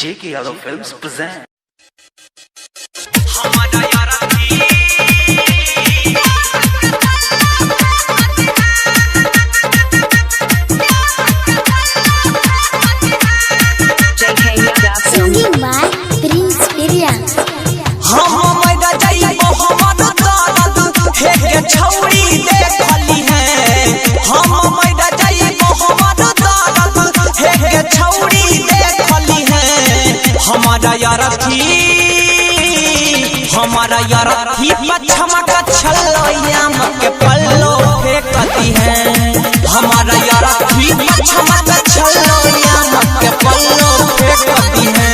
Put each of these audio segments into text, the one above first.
JK Yadav Films present. Singing by Prince Pirian. छौरी देखली है हम मैदा जाई मोहम्मद दारद हे छौरी देखली है हमारा यारथी पछमा का छल्लोयाम के पल्लो फेंकती है हमारा यारथी पछमा का छल्लोयाम के पल्लो फेंकती है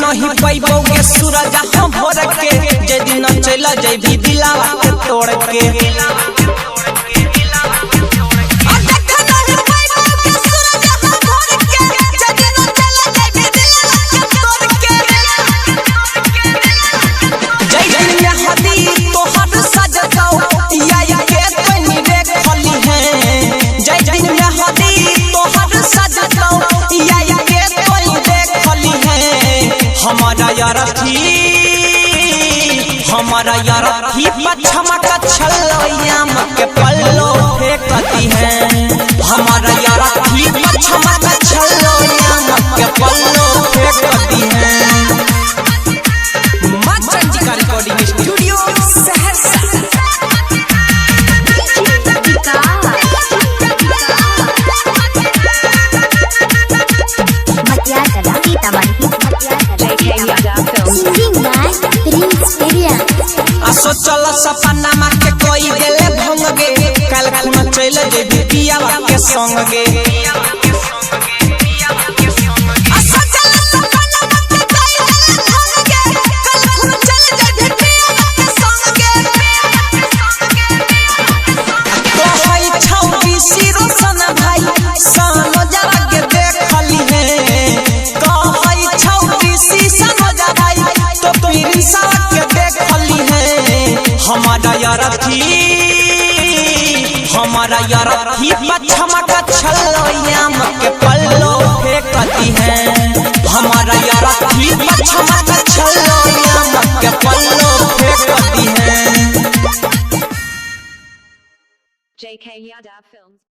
नहीं पैबो के सूरज हम भोर के जे दिन चला जइबी दिलावा के तोड़ के हमारा यारथी पछमा का छल्लोयाम के पल्लो फेंकती है हमारा यारथी पछमा का छल्लोयाम के पल्लो फेंकती है मां चंदिका रिकॉर्डिंग स्टूडियो सहरसा सोचल सपना मा के कोई देले भंग गे कल खुन चले जेबी पियावा के संग गे सोचल सपना मा के कोई देले भंग गे कल खुन चले जेबी पियावा के संग गे तो हई छौरी सिरो सन भाई सानो जरा के देखली है तो हई छौरी सी सानो जरा भाई तो पिरिसा के देखली है हमारा यारथी पछमा का छल्लोयाम के पल्लो फेंकती है हमारा यारथी पछमा का छल्लोयाम के पल्लो फेंकती है JK Yadav Films